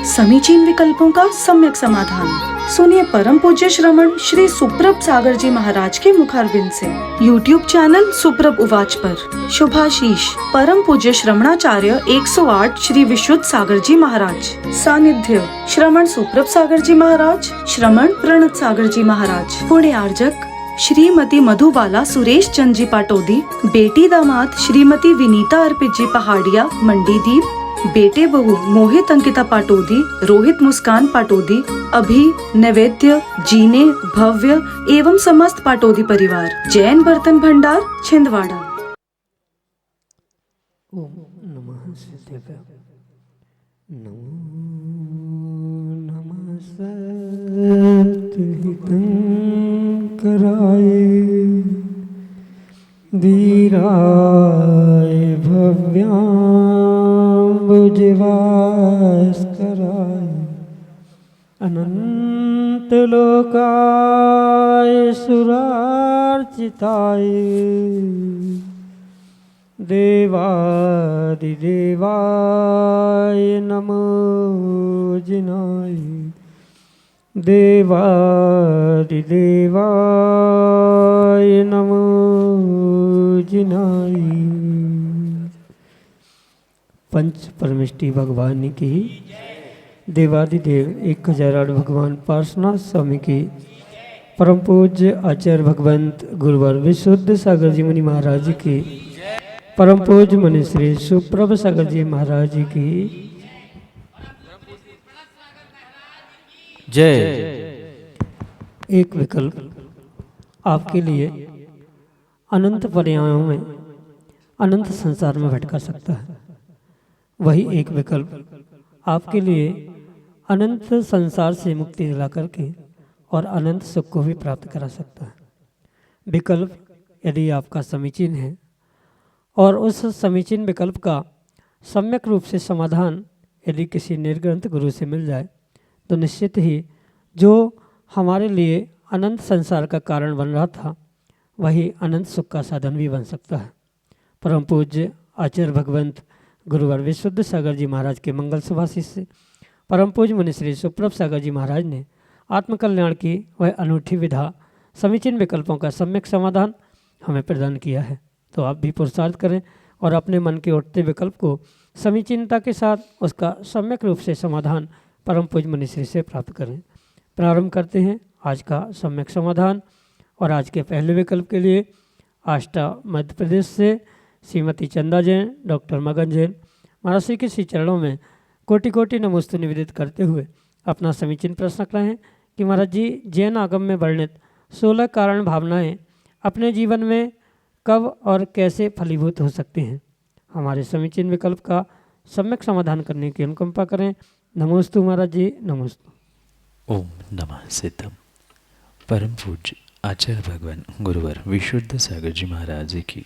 समीचीन विकल्पों का सम्यक समाधान। सुनिए परम पूज्य श्रमण श्री सुप्रभ सागर जी महाराज के मुखारबिंद से YouTube चैनल सुप्रभ उवाच पर शुभाशीष परम पूज्य श्रमणाचार्य 108 श्री विशुद्ध सागर जी महाराज। सानिध्य श्रमण सुप्रभ सागर जी महाराज, श्रमण प्रणत सागर जी महाराज। पुण्य आर्जक श्रीमती मधुबाला सुरेश चंद जी पाटोदी, बेटी दामाद श्रीमती विनीता अर्पित जी पहाड़िया मंडीदीप, बेटे बहू मोहित अंकिता पाटोदी, रोहित मुस्कान पाटोदी, अभी नैवेद्य जीने भव्य एवं समस्त पाटोदी परिवार, जैन बर्तन भंडार छिंदवाड़ा। ओम नमः सिद्धेभ्य। नमो नमः सत्हितंकराय वीराय भव्याम्बुजभास्कराय अनंतलोकाय सुरार्चिताय देवादिदेवाय नमो जिनाय देवादिदेवाय नमो जिनाय। पंच परमेष्टि भगवान की, देवादिदेव 1008 भगवान पार्श्वनाथ स्वामी की, परम पूज्य आचार्य भगवंत गुरुवर विशुद्ध सागर जी मुनि महाराज की, परम पूज्य मुनि श्री सुप्रभ सागर जी महाराज की जय। एक विकल्प आपके लिए अनंत पर्यायों में अनंत संसार में भटका सकता है। वही एक विकल्प आपके लिए अनंत संसार से मुक्ति दिला करके और अनंत सुख को भी प्राप्त करा सकता है। विकल्प यदि आपका समीचीन है और उस समीचीन विकल्प का सम्यक रूप से समाधान यदि किसी निर्ग्रंथ गुरु से मिल जाए तो निश्चित ही जो हमारे लिए अनंत संसार का कारण बन रहा था वही अनंत सुख का साधन भी बन सकता है। परम पूज्य आचार्य भगवंत गुरुवर विशुद्ध सागर जी महाराज के मंगल सुभाषिष से परम पूज्य मुनि श्री सुप्रभ सागर जी महाराज ने आत्मकल्याण की वह अनूठी विधा समीचीन विकल्पों का सम्यक समाधान हमें प्रदान किया है। तो आप भी पुरुषार्थ करें और अपने मन के उठते विकल्प को समीचीनता के साथ उसका सम्यक रूप से समाधान परम पूज्य मुनि श्री से प्राप्त करें। प्रारंभ करते हैं आज का सम्यक समाधान। और आज के पहले विकल्प के लिए आष्टा मध्य प्रदेश से श्रीमती चंदा जैन, डॉक्टर मगन जैन महाराज श्री के श्री चरणों में कोटि कोटि नमोस्तु निवेदित करते हुए अपना समीचीन प्रश्न रख रहे हैं कि महाराज जी, जैन आगम में वर्णित 16 कारण भावनाएं अपने जीवन में कब और कैसे फलीभूत हो सकती हैं। हमारे समीचीन विकल्प का सम्यक समाधान करने की अनुकंपा करें। नमोस्तु महाराज जी, नमोस्तु। ओम नमः सिद्धम। परम पूज्य आचार्य भगवान गुरुवर विशुद्ध सागर जी महाराज की,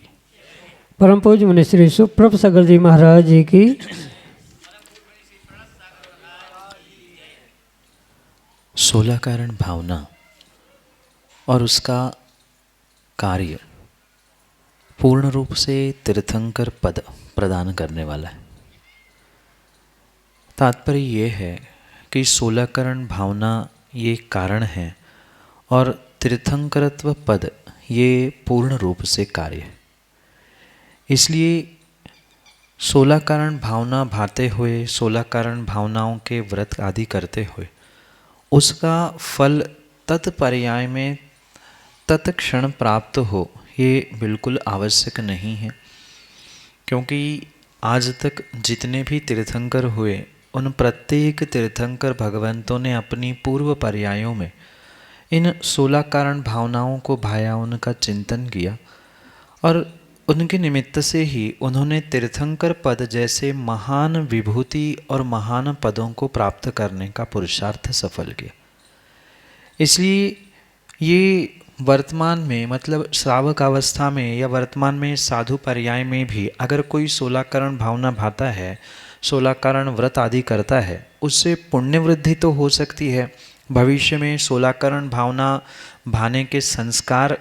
परम पूज्य मुनि श्री सुप्रभ सागर जी महाराज जी की। 16 कारण भावना और उसका कार्य पूर्ण रूप से तीर्थंकर पद प्रदान करने वाला है। तात्पर्य ये है कि 16 कारण भावना ये कारण है और तीर्थंकरत्व पद ये पूर्ण रूप से कार्य है। इसलिए 16 कारण भावना भाते हुए, 16 कारण भावनाओं के व्रत आदि करते हुए उसका फल तत्पर्याय में तत्क्षण प्राप्त हो, ये बिल्कुल आवश्यक नहीं है। क्योंकि आज तक जितने भी तीर्थंकर हुए उन प्रत्येक तीर्थंकर भगवंतों ने अपनी पूर्व पर्यायों में इन 16 कारण भावनाओं को भाया, उनका चिंतन किया और उनके निमित्त से ही उन्होंने तीर्थंकर पद जैसे महान विभूति और महान पदों को प्राप्त करने का पुरुषार्थ सफल किया। इसलिए ये वर्तमान में, मतलब श्रावक अवस्था में या वर्तमान में साधु पर्याय में भी अगर कोई 16 कारण भावना भाता है, 16 कारण व्रत आदि करता है, उससे पुण्य वृद्धि तो हो सकती है। भविष्य में 16 कारण भावना भाने के संस्कार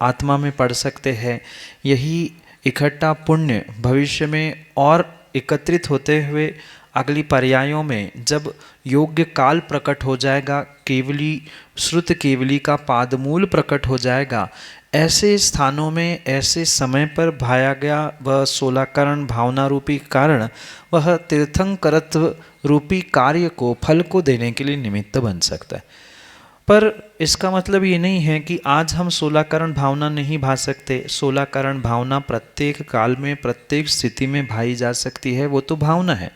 आत्मा में पड़ सकते हैं। यही इकट्ठा पुण्य भविष्य में और एकत्रित होते हुए अगली पर्यायों में जब योग्य काल प्रकट हो जाएगा, केवली श्रुत केवली का पादमूल प्रकट हो जाएगा, ऐसे स्थानों में ऐसे समय पर भाया गया वह 16 करण भावना रूपी कारण वह तीर्थंकरत्व रूपी कार्य को फल को देने के लिए निमित्त बन सकता है। पर इसका मतलब ये नहीं है कि आज हम 16 करण भावना नहीं भा सकते। 16 करण भावना प्रत्येक काल में प्रत्येक स्थिति में भाई जा सकती है, वो तो भावना है।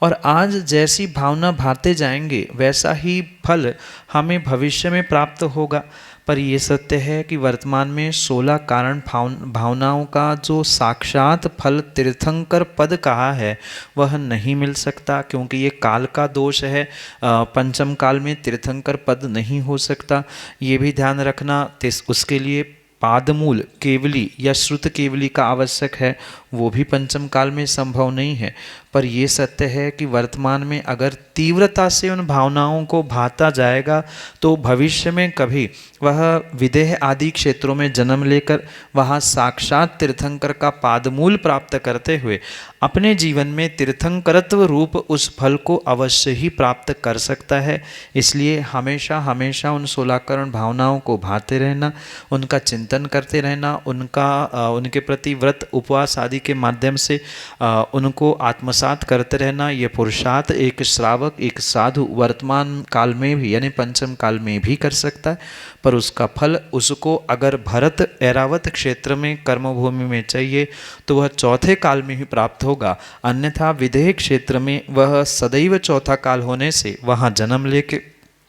और आज जैसी भावना भाते जाएंगे वैसा ही फल हमें भविष्य में प्राप्त होगा। पर ये सत्य है कि वर्तमान में 16 कारण भावनाओं का जो साक्षात फल तीर्थंकर पद कहा है वह नहीं मिल सकता, क्योंकि ये काल का दोष है। पंचम काल में तीर्थंकर पद नहीं हो सकता, ये भी ध्यान रखना। उसके लिए पादमूल केवली या श्रुत केवली का आवश्यक है, वो भी पंचम काल में संभव नहीं है। पर ये सत्य है कि वर्तमान में अगर तीव्रता से उन भावनाओं को भाता जाएगा तो भविष्य में कभी वह विदेह आदि क्षेत्रों में जन्म लेकर वहाँ साक्षात तीर्थंकर का पादमूल प्राप्त करते हुए अपने जीवन में तीर्थंकरत्व रूप उस फल को अवश्य ही प्राप्त कर सकता है। इसलिए हमेशा हमेशा उन 16 करण भावनाओं को भाते रहना, उनका चिंतन करते रहना, उनके प्रति व्रत उपवास आदि के माध्यम से उनको आत्मसात करते रहना, ये पुरुषार्थ एक श्रावक एक साधु वर्तमान काल में भी यानी पंचम काल में भी कर सकता है। पर उसका फल उसको अगर भरत ऐरावत क्षेत्र में कर्मभूमि में चाहिए तो वह चौथे काल में ही प्राप्त होगा, अन्यथा विदेह क्षेत्र में वह सदैव चौथा काल होने से वहाँ जन्म लेके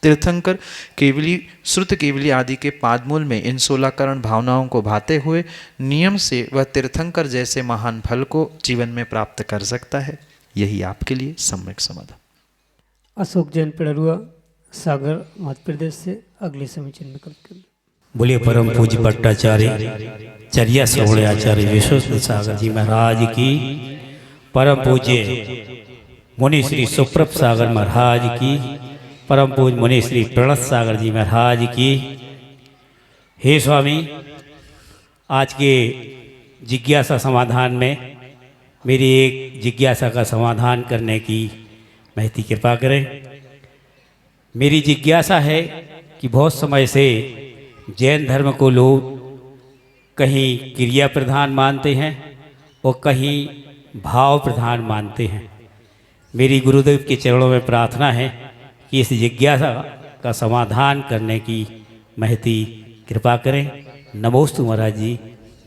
तीर्थंकर केवली श्रुत केवली आदि के पादमूल में इन 16 करण भावनाओं को भाते हुए नियम से वह तीर्थंकर जैसे महान फल को जीवन में प्राप्त कर सकता है। यही आपके लिए सम्यक समाधान। अशोक जैन पिड़रुआ, सागर, मध्य प्रदेश से अगले समीचीन में कल। बोलिए परम पूज्य भट्टाचार्य चर्या श्रवण आचार्य विश्वनाथ सागर जी महाराज की, परम पूज्य मुनि श्री सुप्रभ सागर महाराज की, परम पूज्य मुनि श्री प्रणत सागर जी महाराज की। हे स्वामी, आज के जिज्ञासा समाधान में मेरी एक जिज्ञासा का समाधान करने की महती कृपा करें। मेरी जिज्ञासा है कि बहुत समय से जैन धर्म को लोग कहीं क्रिया प्रधान मानते हैं और कहीं भाव प्रधान मानते हैं। मेरी गुरुदेव के चरणों में प्रार्थना है कि इस जिज्ञासा का समाधान करने की महती कृपा करें। नमोस्तु महाराज जी,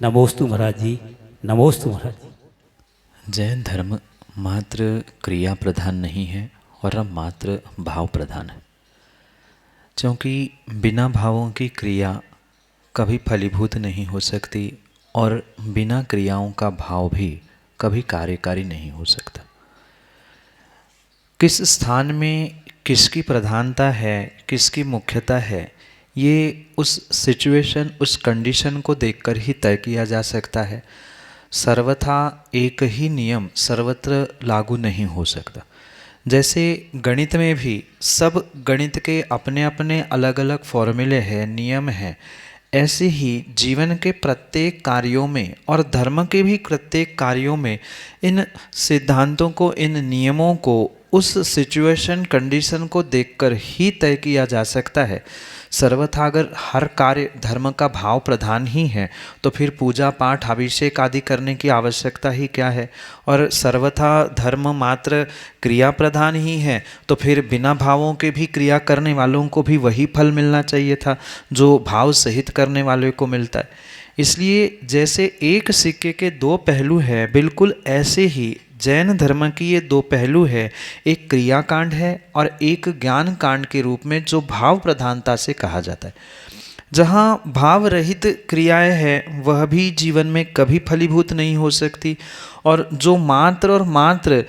नमोस्तु महाराज जी, नमोस्तु महाराज जी। जैन धर्म मात्र क्रिया प्रधान नहीं है और मात्र भाव प्रधान है, क्योंकि बिना भावों की क्रिया कभी फलीभूत नहीं हो सकती और बिना क्रियाओं का भाव भी कभी कार्यकारी नहीं हो सकता। किस स्थान में किसकी प्रधानता है, किसकी मुख्यता है, ये उस सिचुएशन उस कंडीशन को देखकर ही तय किया जा सकता है। सर्वथा एक ही नियम सर्वत्र लागू नहीं हो सकता। जैसे गणित में भी सब गणित के अपने अपने अलग अलग फॉर्मूले हैं, नियम हैं, ऐसे ही जीवन के प्रत्येक कार्यों में और धर्म के भी प्रत्येक कार्यों में इन सिद्धांतों को, इन नियमों को उस सिचुएशन कंडीशन को देखकर ही तय किया जा सकता है। सर्वथा अगर हर कार्य धर्म का भाव प्रधान ही है तो फिर पूजा पाठ अभिषेक आदि करने की आवश्यकता ही क्या है। और सर्वथा धर्म मात्र क्रिया प्रधान ही है तो फिर बिना भावों के भी क्रिया करने वालों को भी वही फल मिलना चाहिए था जो भाव सहित करने वालों को मिलता है। इसलिए जैसे एक सिक्के के दो पहलू हैं, बिल्कुल ऐसे ही जैन धर्म की ये दो पहलू है, एक क्रियाकांड है और एक ज्ञान कांड के रूप में जो भाव प्रधानता से कहा जाता है। जहाँ भाव रहित क्रियाएं हैं वह भी जीवन में कभी फलीभूत नहीं हो सकती, और जो मात्र और मात्र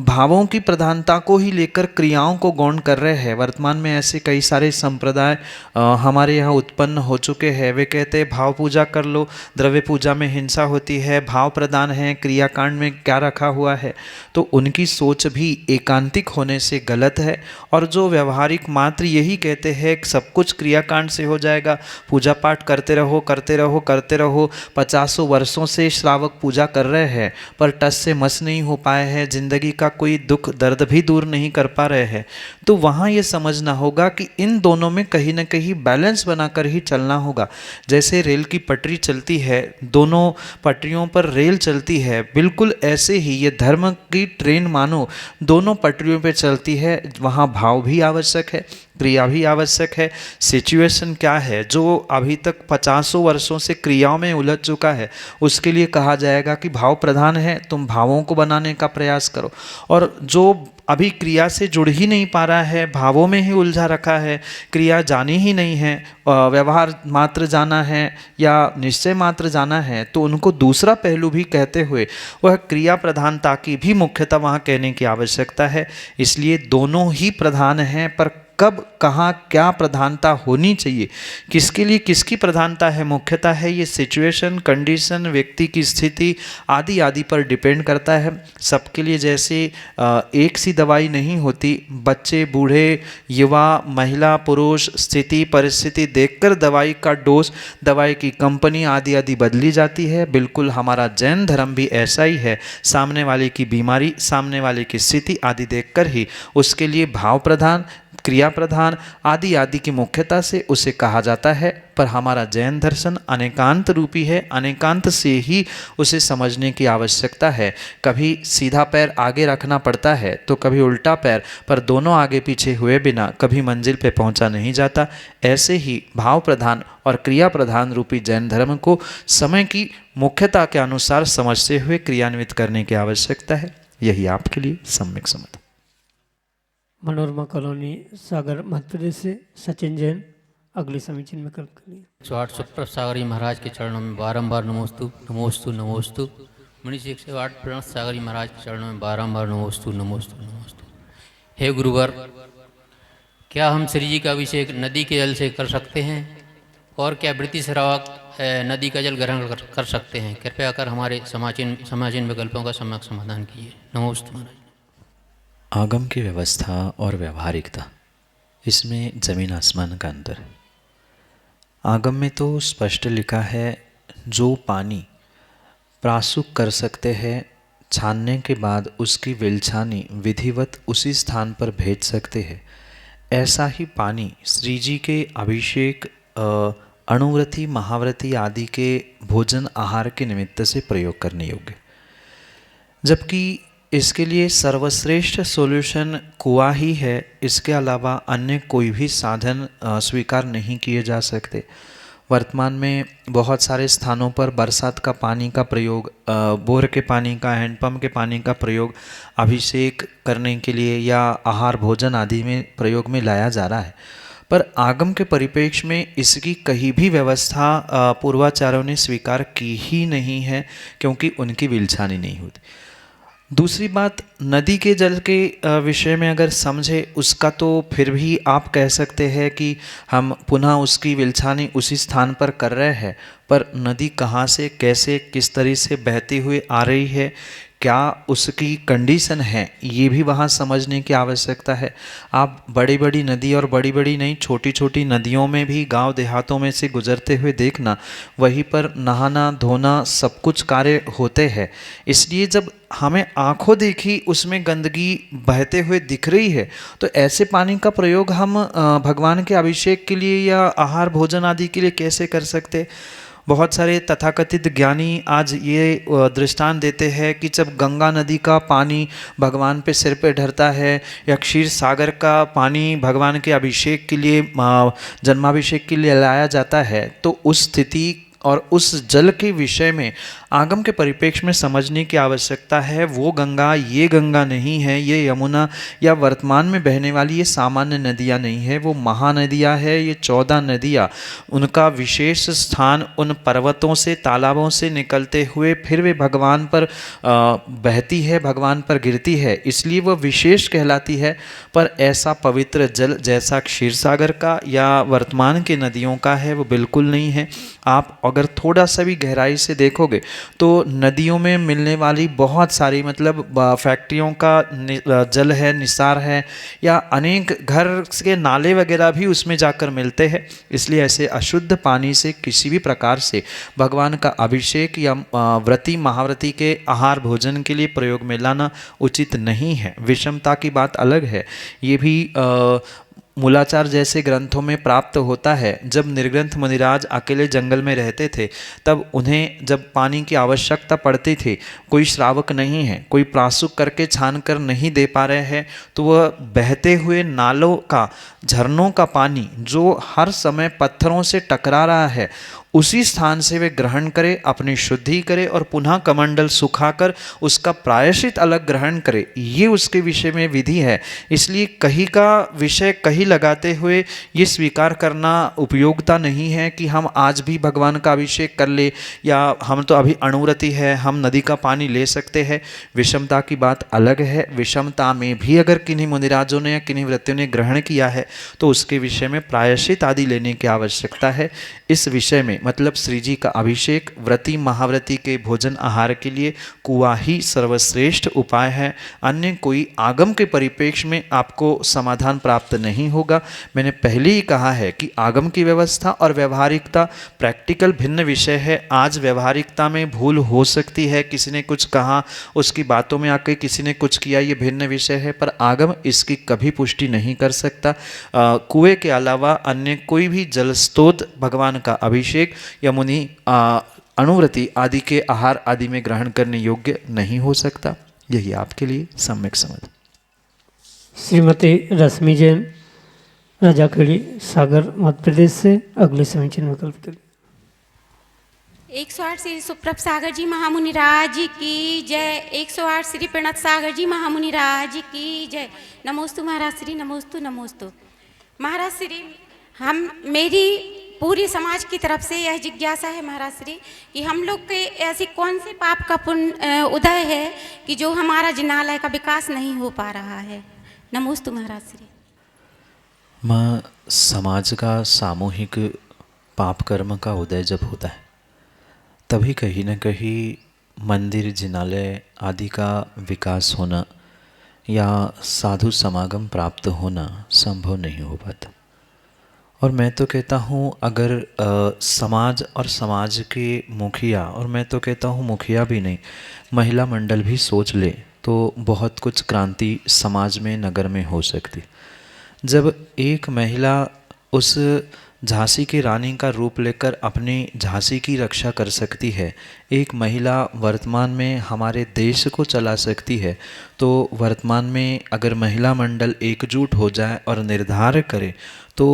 भावों की प्रधानता को ही लेकर क्रियाओं को गौण कर रहे हैं, वर्तमान में ऐसे कई सारे संप्रदाय हमारे यहाँ उत्पन्न हो चुके हैं। वे कहते हैं भाव पूजा कर लो, द्रव्य पूजा में हिंसा होती है, भाव प्रधान है, क्रियाकांड में क्या रखा हुआ है। तो उनकी सोच भी एकांतिक होने से गलत है। और जो व्यवहारिक मात्र यही कहते हैं सब कुछ क्रियाकांड से हो जाएगा, पूजा पाठ करते रहो करते रहो करते रहो, 50 वर्षों से श्रावक पूजा कर रहे हैं, है पर टस से मस नहीं हो पाए हैं, जिंदगी का कोई दुख दर्द भी दूर नहीं कर पा रहे हैं, तो वहाँ ये समझना होगा कि इन दोनों में कहीं ना कहीं बैलेंस बनाकर ही चलना होगा। जैसे रेल की पटरी चलती है, दोनों पटरियों पर रेल चलती है, बिल्कुल ऐसे ही ये धर्म की ट्रेन मानो दोनों पटरियों पर चलती है। वहाँ भाव भी आवश्यक है, क्रिया भी आवश्यक है। सिचुएशन क्या है, जो अभी तक 50 वर्षों से क्रियाओं में उलझ चुका है, उसके लिए कहा जाएगा कि भाव प्रधान है, तुम भावों को बनाने का प्रयास करो। और जो अभी क्रिया से जुड़ ही नहीं पा रहा है, भावों में ही उलझा रखा है, क्रिया जानी ही नहीं है, व्यवहार मात्र जाना है या निश्चय मात्र जाना है, तो उनको दूसरा पहलू भी कहते हुए वह क्रिया प्रधानता की भी मुख्यता वहाँ कहने की आवश्यकता है। इसलिए दोनों ही प्रधान हैं, पर कब कहाँ क्या प्रधानता होनी चाहिए, किसके लिए किसकी प्रधानता है, मुख्यता है, ये सिचुएशन, कंडीशन, व्यक्ति की स्थिति आदि आदि पर डिपेंड करता है। सबके लिए जैसे एक सी दवाई नहीं होती, बच्चे, बूढ़े, युवा, महिला, पुरुष, स्थिति परिस्थिति देखकर दवाई का डोज, दवाई की कंपनी आदि आदि बदली जाती है। बिल्कुल हमारा जैन धर्म भी ऐसा ही है, सामने वाले की बीमारी, सामने वाले की स्थिति आदि देखकर ही उसके लिए भाव प्रधान, क्रिया प्रधान आदि आदि की मुख्यता से उसे कहा जाता है। पर हमारा जैन दर्शन अनेकांत रूपी है, अनेकांत से ही उसे समझने की आवश्यकता है। कभी सीधा पैर आगे रखना पड़ता है तो कभी उल्टा पैर, पर दोनों आगे पीछे हुए बिना कभी मंजिल पे पहुंचा नहीं जाता। ऐसे ही भाव प्रधान और क्रिया प्रधान रूपी जैन धर्म को समय की मुख्यता के अनुसार समझते हुए क्रियान्वित करने की आवश्यकता है। यही आपके लिए सम्यक समझ। मनोरमा कॉलोनी सागर मध्य प्रदेश से सचिन जैन अगली समीचीन में कल्प करिए। 108 सुप्रभ सागर जी महाराज के चरणों में बारंबार नमोस्तु नमोस्तु नमोस्तु। मनीष 108 प्रणत सागर जी महाराज के चरणों में बारंबार नमोस्तु नमोस्तु नमोस्तु। हे गुरुवर, क्या हम श्री जी का अभिषेक नदी के जल से कर सकते हैं और क्या वृत्ति श्रावक नदी का जल ग्रहण कर सकते हैं? कृपया कर हमारे समाचीन विकल्पों का सम्यक समाधान कीजिए। नमोस्तु महाराज। आगम की व्यवस्था और व्यवहारिकता, इसमें जमीन आसमान का अंतर है। आगम में तो स्पष्ट लिखा है, जो पानी प्रासुक कर सकते हैं, छानने के बाद उसकी विलछानी विधिवत उसी स्थान पर भेज सकते हैं, ऐसा ही पानी श्री जी के अभिषेक, अणुव्रति, महाव्रति आदि के भोजन आहार के निमित्त से प्रयोग करने योग्य। जबकि इसके लिए सर्वश्रेष्ठ सॉल्यूशन कुआं ही है, इसके अलावा अन्य कोई भी साधन स्वीकार नहीं किए जा सकते। वर्तमान में बहुत सारे स्थानों पर बरसात का पानी का प्रयोग, बोर के पानी का, हैंडपम्प के पानी का प्रयोग अभिषेक करने के लिए या आहार भोजन आदि में प्रयोग में लाया जा रहा है। पर आगम के परिप्रेक्ष्य में इसकी कहीं भी व्यवस्था पूर्वाचार्यों ने स्वीकार की ही नहीं है, क्योंकि उनकी विलछानी नहीं होती। दूसरी बात, नदी के जल के विषय में अगर समझे उसका, तो फिर भी आप कह सकते हैं कि हम पुनः उसकी विलछानी उसी स्थान पर कर रहे हैं, पर नदी कहाँ से, कैसे, किस तरह से बहती हुई आ रही है, क्या उसकी कंडीशन है, ये भी वहाँ समझने की आवश्यकता है। आप बड़ी बड़ी नदी और बड़ी बड़ी नहीं, छोटी छोटी नदियों में भी गांव देहातों में से गुजरते हुए देखना, वहीं पर नहाना धोना सब कुछ कार्य होते हैं। इसलिए जब हमें आंखों देखी उसमें गंदगी बहते हुए दिख रही है, तो ऐसे पानी का प्रयोग हम भगवान के अभिषेक के लिए या आहार भोजन आदि के लिए कैसे कर सकते? बहुत सारे तथाकथित ज्ञानी आज ये दृष्टांत देते हैं कि जब गंगा नदी का पानी भगवान पे सिर पे ढरता है या क्षीर सागर का पानी भगवान के अभिषेक के लिए, जन्माभिषेक के लिए लाया जाता है, तो उस स्थिति और उस जल के विषय में आगम के परिप्रेक्ष्य में समझने की आवश्यकता है। वो गंगा ये गंगा नहीं है, ये यमुना या वर्तमान में बहने वाली ये सामान्य नदियाँ नहीं है, वो महानदियाँ है। ये 14 नदियाँ, उनका विशेष स्थान उन पर्वतों से, तालाबों से निकलते हुए फिर वे भगवान पर बहती है, भगवान पर गिरती है, इसलिए वह विशेष कहलाती है। पर ऐसा पवित्र जल जैसा क्षीर सागर का या वर्तमान के नदियों का है, वो बिल्कुल नहीं है। आप अगर थोड़ा सा भी गहराई से देखोगे तो नदियों में मिलने वाली बहुत सारी मतलब फैक्ट्रियों का जल है, निसार है, या अनेक घर के नाले वगैरह भी उसमें जाकर मिलते हैं। इसलिए ऐसे अशुद्ध पानी से किसी भी प्रकार से भगवान का अभिषेक या व्रती महाव्रती के आहार भोजन के लिए प्रयोग में लाना उचित नहीं है। विषमता की बात अलग है, ये भी मूलाचार जैसे ग्रंथों में प्राप्त होता है। जब निर्ग्रंथ मुनिराज अकेले जंगल में रहते थे तब उन्हें जब पानी की आवश्यकता पड़ती थी, कोई श्रावक नहीं है, कोई प्रासुक करके छान कर नहीं दे पा रहे हैं, तो वह बहते हुए नालों का, झरनों का पानी जो हर समय पत्थरों से टकरा रहा है उसी स्थान से वे ग्रहण करे, अपनी शुद्धि करे और पुनः कमंडल सुखाकर उसका प्रायश्चित अलग ग्रहण करे, ये उसके विषय में विधि है। इसलिए कहीं का विषय कहीं लगाते हुए ये स्वीकार करना उपयोगिता नहीं है कि हम आज भी भगवान का अभिषेक कर ले, या हम तो अभी अणुव्रती है, हम नदी का पानी ले सकते हैं। विषमता की बात अलग है। विषमता में भी अगर किन्हीं मुनिराजों ने या किन्हीं व्रतियों ने ग्रहण किया है तो उसके विषय में प्रायश्चित आदि लेने की आवश्यकता है। इस विषय में मतलब श्री जी का अभिषेक व्रती महाव्रती के भोजन आहार के लिए कुआं ही सर्वश्रेष्ठ उपाय है। अन्य कोई आगम के परिप्रेक्ष्य में आपको समाधान प्राप्त नहीं होगा। मैंने पहले ही कहा है कि आगम की व्यवस्था और व्यवहारिकता प्रैक्टिकल भिन्न विषय है। आज व्यवहारिकता में भूल हो सकती है, किसी ने कुछ कहा, उसकी बातों में आकर किसी ने कुछ किया, ये भिन्न विषय है, पर आगम इसकी कभी पुष्टि नहीं कर सकता। कुएं के अलावा अन्य कोई भी जल स्रोत भगवान का अभिषेक या मुनि अणुव्रति आदि के आहार आदि में ग्रहण करने योग्य नहीं हो सकता। यही आपके लिए सम्यक समझ। श्रीमती रश्मि जैन, राजाखेड़ी, सागर, मध्य प्रदेश से अगले समीचीन विकल्प के लिए 108 श्री सुप्रभ सागर जी महामुनि राज की जय। 108 श्री प्रणत सागर जी महामुनि राज की जय। नमोस्तु महाराज श्री, नमोस्तु नमोस्तु महाराज श्री। हम मेरी पूरी समाज की तरफ से यह जिज्ञासा है महाराज श्री कि हम लोग के ऐसी कौन से पाप का पुण्य उदय है कि जो हमारा जिनालय का विकास नहीं हो पा रहा है। नमोस्तु महाराज श्री। माँ, समाज का सामूहिक पाप कर्म का उदय जब होता है तभी कहीं न कहीं मंदिर, जिनालय आदि का विकास होना या साधु समागम प्राप्त होना संभव नहीं हो पाता। और मैं तो कहता हूँ अगर समाज और समाज के मुखिया, और मैं तो कहता हूँ मुखिया भी नहीं, महिला मंडल भी सोच ले तो बहुत कुछ क्रांति समाज में, नगर में हो सकती। जब एक महिला उस झांसी की रानी का रूप लेकर अपनी झांसी की रक्षा कर सकती है, एक महिला वर्तमान में हमारे देश को चला सकती है, तो वर्तमान में अगर महिला मंडल एकजुट हो जाए और निर्धार करे तो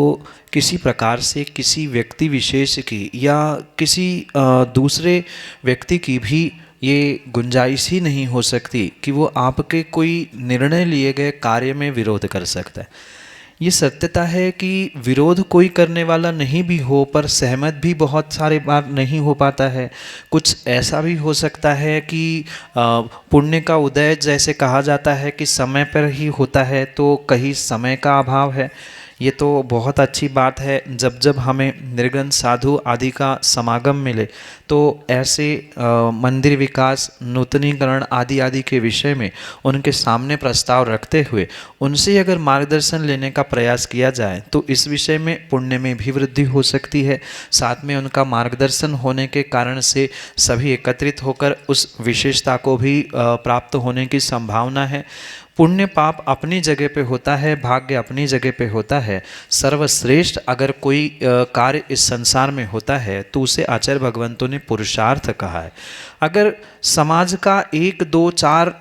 किसी प्रकार से किसी व्यक्ति विशेष की या किसी दूसरे व्यक्ति की भी ये गुंजाइश ही नहीं हो सकती कि वो आपके कोई निर्णय लिए गए कार्य में विरोध कर सकता है। ये सत्यता है कि विरोध कोई करने वाला नहीं भी हो, पर सहमत भी बहुत सारे बार नहीं हो पाता है। कुछ ऐसा भी हो सकता है कि पुण्य का उदय जैसे कहा जाता है कि समय पर ही होता है, तो कहीं समय का अभाव है। ये तो बहुत अच्छी बात है जब जब हमें निर्गुण साधु आदि का समागम मिले तो ऐसे मंदिर विकास, नूतनीकरण आदि आदि के विषय में उनके सामने प्रस्ताव रखते हुए उनसे अगर मार्गदर्शन लेने का प्रयास किया जाए तो इस विषय में पुण्य में भी वृद्धि हो सकती है। साथ में उनका मार्गदर्शन होने के कारण से सभी एकत्रित होकर उस विशेषता को भी प्राप्त होने की संभावना है। पुण्य पाप अपनी जगह पे होता है, भाग्य अपनी जगह पे होता है। सर्वश्रेष्ठ अगर कोई कार्य इस संसार में होता है तो उसे आचार्य भगवंतों ने पुरुषार्थ कहा है। अगर समाज का 1, 2, 4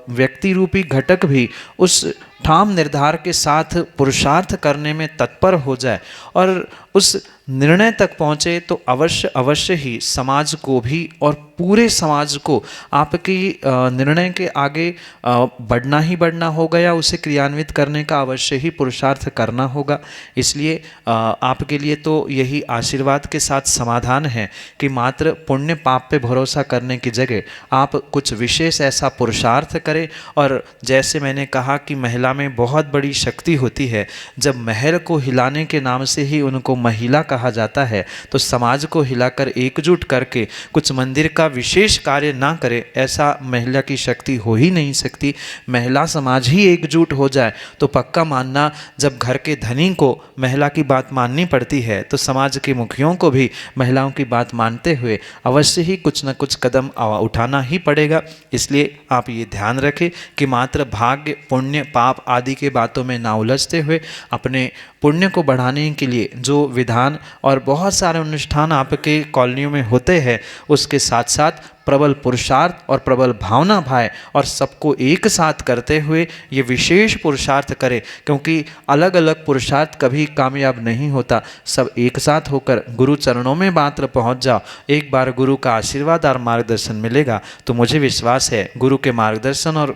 व्यक्ति रूपी घटक भी उस ठाम निर्धार के साथ पुरुषार्थ करने में तत्पर हो जाए और उस निर्णय तक पहुँचे तो अवश्य ही समाज को भी और पूरे समाज को आपकी निर्णय के आगे बढ़ना ही बढ़ना होगा या उसे क्रियान्वित करने का अवश्य ही पुरुषार्थ करना होगा। इसलिए आपके लिए तो यही आशीर्वाद के साथ समाधान है कि मात्र पुण्य पाप पे भरोसा करने की जगह आप कुछ विशेष ऐसा पुरुषार्थ करें। और जैसे मैंने कहा कि महिला में बहुत बड़ी शक्ति होती है, जब महल को हिलाने के नाम से ही उनको महिला कहा रहा जाता है तो समाज को हिलाकर एकजुट करके कुछ मंदिर का विशेष कार्य ना करे, ऐसा महिला की शक्ति हो ही नहीं सकती। महिला समाज ही एकजुट हो जाए तो पक्का मानना, जब घर के धनी को महिला की बात माननी पड़ती है तो समाज के मुखियों को भी महिलाओं की बात मानते हुए अवश्य ही कुछ न कुछ कदम उठाना ही पड़ेगा। इसलिए आप ये ध्यान रखें कि मात्र भाग्य, पुण्य, पाप आदि के बातों में ना उलझते हुए अपने पुण्य को बढ़ाने के लिए जो विधान और बहुत सारे अनुष्ठान आपके कॉलोनियों में होते हैं, उसके साथ साथ प्रबल पुरुषार्थ और प्रबल भावना भाए और सबको एक साथ करते हुए ये विशेष पुरुषार्थ करें, क्योंकि अलग अलग पुरुषार्थ कभी कामयाब नहीं होता। सब एक साथ होकर गुरु चरणों में मात्र पहुंच जाओ, एक बार गुरु का आशीर्वाद और मार्गदर्शन मिलेगा तो मुझे विश्वास है गुरु के मार्गदर्शन और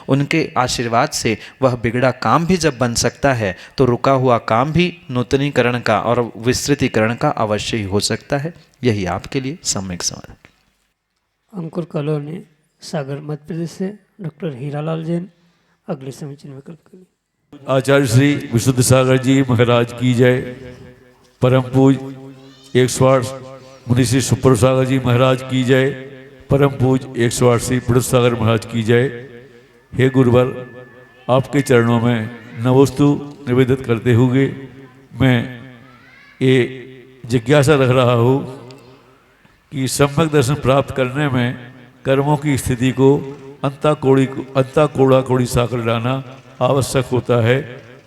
उनके आशीर्वाद से वह बिगड़ा काम भी जब बन सकता है तो रुका हुआ काम भी नूतनीकरण का और विस्तृतीकरण का अवश्य ही हो सकता है। यही आपके लिए सम्यक समाधान। अंकुर कॉलोनी, सागर, मध्य प्रदेश से डॉक्टर हीरालाल जैन अगले समीचीन विकल्प के लिए। आचार्य श्री विशुद्ध सागर जी महाराज की जय। परम पूज 108 मुनि श्री सुप्रभ सागर जी महाराज की जय। परम पूज 108 श्री प्रणत सागर महाराज की जय। हे गुरुवर, आपके चरणों में नवस्तु निवेदित करते हुए मैं ये जिज्ञासा रख रहा हूँ कि सम्यक दर्शन प्राप्त करने में कर्मों की स्थिति को अंता कोड़ा कोड़ी साकर लाना आवश्यक होता है।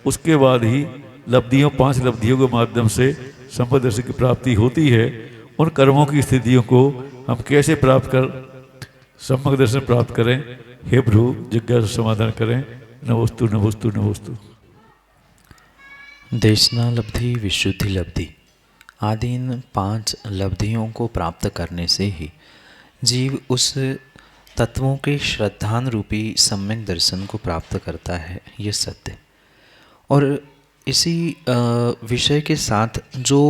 उसके बाद ही लब्धियों, 5 लब्धियों के माध्यम से सम्यक दर्शन की प्राप्ति होती है। उन कर्मों की स्थितियों को हम कैसे प्राप्त कर सम्यक दर्शन प्राप्त करें, हे प्रभु जिज्ञासा समाधान करें। नमोस्तु नमोस्तु नमोस्तु। देशना लब्धि, विशुद्धि लब्धि आदि इन 5 लब्धियों को प्राप्त करने से ही जीव उस तत्वों के श्रद्धान रूपी सम्यक दर्शन को प्राप्त करता है, ये सत्य। और इसी विषय के साथ जो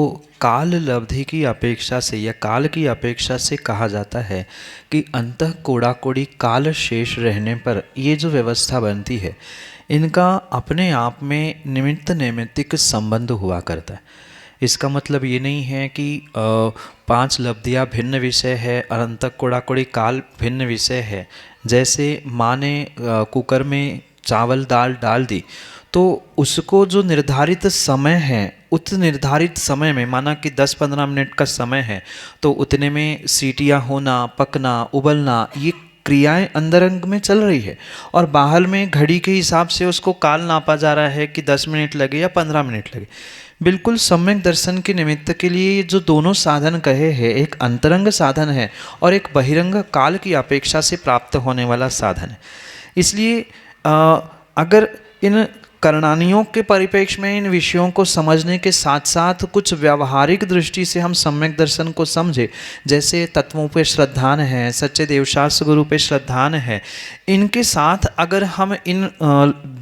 काल लब्धि की अपेक्षा से या काल की अपेक्षा से कहा जाता है कि अंतः कोड़ा कोड़ी काल शेष रहने पर ये जो व्यवस्था बनती है, इनका अपने आप में निमित्त नैमित्तिक संबंध हुआ करता है। इसका मतलब ये नहीं है कि 5 लब्धियाँ भिन्न विषय है और अंतः कोड़ा कोड़ी काल भिन्न विषय है। जैसे माँ ने कुकर में चावल दाल डाल दी तो उसको जो निर्धारित समय है, उस निर्धारित समय में, माना कि 10-15 मिनट का समय है, तो उतने में सीटियाँ होना, पकना, उबलना, ये क्रियाएं अंदरंग में चल रही है और बाहर में घड़ी के हिसाब से उसको काल नापा जा रहा है कि 10 मिनट लगे या 15 मिनट लगे। बिल्कुल सम्यक दर्शन के निमित्त के लिए जो दोनों साधन कहे हैं, एक अंतरंग साधन है और एक बहिरंग काल की अपेक्षा से प्राप्त होने वाला साधन है। इसलिए अगर इन करणानियों के परिप्रेक्ष्य में इन विषयों को समझने के साथ साथ कुछ व्यावहारिक दृष्टि से हम सम्यक दर्शन को समझे, जैसे तत्वों पे श्रद्धान है, सच्चे देवशास्त्र गुरु पे श्रद्धान है, इनके साथ अगर हम इन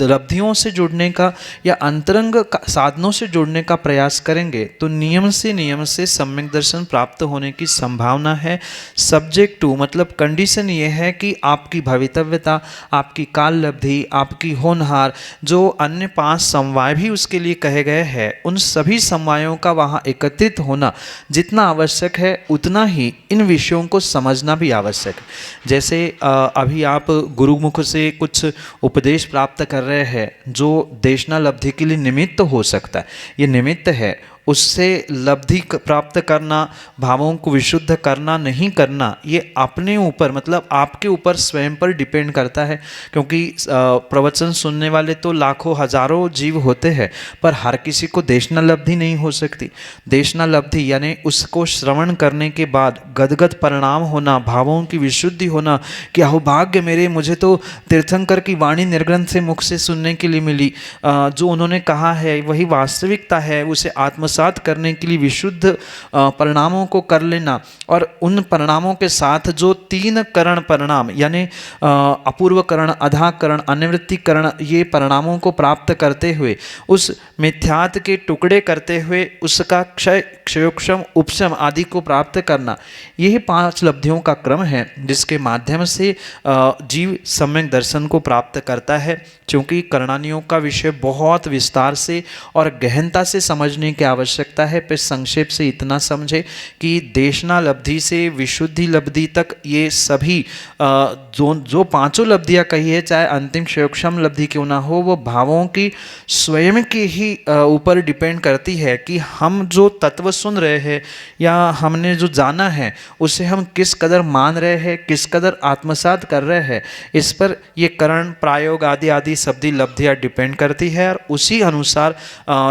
लब्धियों से जुड़ने का या अंतरंग साधनों से जुड़ने का प्रयास करेंगे तो नियम से सम्यक दर्शन प्राप्त होने की संभावना है। सब्जेक्ट टू मतलब कंडीशन ये है कि आपकी भवितव्यता, आपकी काल लब्धि, आपकी होनहार, जो अन्य 5 समवाय भी उसके लिए कहे गए हैं, उन सभी समवायों का वहाँ एकत्रित होना जितना आवश्यक है उतना ही इन विषयों को समझना भी आवश्यक है। जैसे अभी आप गुरुमुख से कुछ उपदेश प्राप्त कर रहे हैं जो देशना लब्धि के लिए निमित्त हो सकता है, ये निमित्त है, उससे लब्धि प्राप्त करना, भावों को विशुद्ध करना नहीं करना, ये अपने ऊपर मतलब आपके ऊपर स्वयं पर डिपेंड करता है। क्योंकि प्रवचन सुनने वाले तो लाखों हजारों जीव होते हैं, पर हर किसी को देशना लब्धि नहीं हो सकती। देशना लब्धि यानी उसको श्रवण करने के बाद गदगद परिणाम होना, भावों की विशुद्धि होना कि अहोभाग्य मेरे, मुझे तो तीर्थंकर की वाणी निर्ग्रंथ से मुख से सुनने के लिए मिली, जो उन्होंने कहा है वही वास्तविकता है, उसे आत्मसात करने के लिए विशुद्ध परिणामों को कर लेना और उन परिणामों के साथ जो 3 करण परिणाम यानी अपूर्व करण, अधा करण, अनिवृत्ति करण, ये परिणामों को प्राप्त करते हुए उस मिथ्यात्व के टुकड़े करते हुए उसका क्षय, क्षयोक्षम, उपशम आदि को प्राप्त करना, यही 5 लब्धियों का क्रम है जिसके माध्यम से जीव सम्यक दर्शन को प्राप्त करता है। क्योंकि करणानियों का विषय बहुत विस्तार से और गहनता से समझने की आवश्यकता आवश्यकता है। फिर संक्षेप से इतना समझे कि देशना लब्धि से विशुद्धि लब्धि तक ये सभी जो पांचों लब्धियाँ कही है, चाहे अंतिम क्षयोक्षम लब्धि क्यों ना हो, वो भावों की स्वयं के ही ऊपर डिपेंड करती है कि हम जो तत्व सुन रहे हैं या हमने जो जाना है उसे हम किस कदर मान रहे हैं, किस कदर आत्मसात कर रहे हैं। इस पर ये करण प्रायोग आदि आदि शब्दी लब्धियाँ डिपेंड करती है। और उसी अनुसार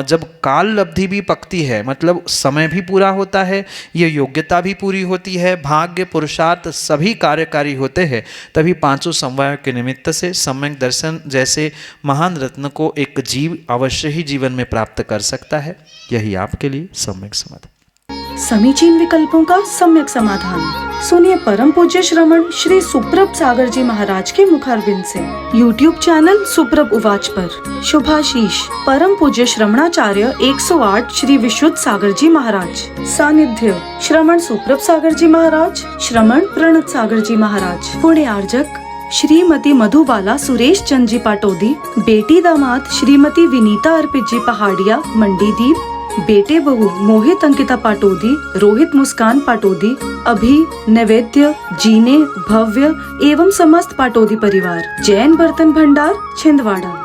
जब काल लब्धि भी पकती है, मतलब समय भी पूरा होता है, ये योग्यता भी पूरी होती है, भाग्य पुरुषार्थ सभी कार्यकारी होते हैं, तभी पांचों समवायों के निमित्त से सम्यक दर्शन जैसे महान रत्न को एक जीव अवश्य ही जीवन में प्राप्त कर सकता है। यही आपके लिए सम्यक समाधान। समीचीन विकल्पों का सम्यक समाधान सुनिए परम पूज्य श्रमण श्री सुप्रभ सागर जी महाराज के मुखारबिंद से। YouTube चैनल सुप्रभ उवाच पर शुभाशीष परम पूज्य श्रमणाचार्य 108 श्री विशुद्ध सागर जी महाराज। सानिध्य श्रमण सुप्रभ सागर जी महाराज, श्रमण प्रणत सागर जी महाराज। पुण्य आर्जक श्रीमती मधुबाला सुरेश चंद जी पाटोदी, बेटी दामाद श्रीमती विनीता अर्पित जी पहाड़िया मंडीदीप, बेटे बहू मोहित अंकिता पाटोदी, रोहित मुस्कान पाटोदी, अभी नैवेद्य जीने भव्य एवं समस्त पाटोदी परिवार। जैन बर्तन भंडार छिंदवाड़ा।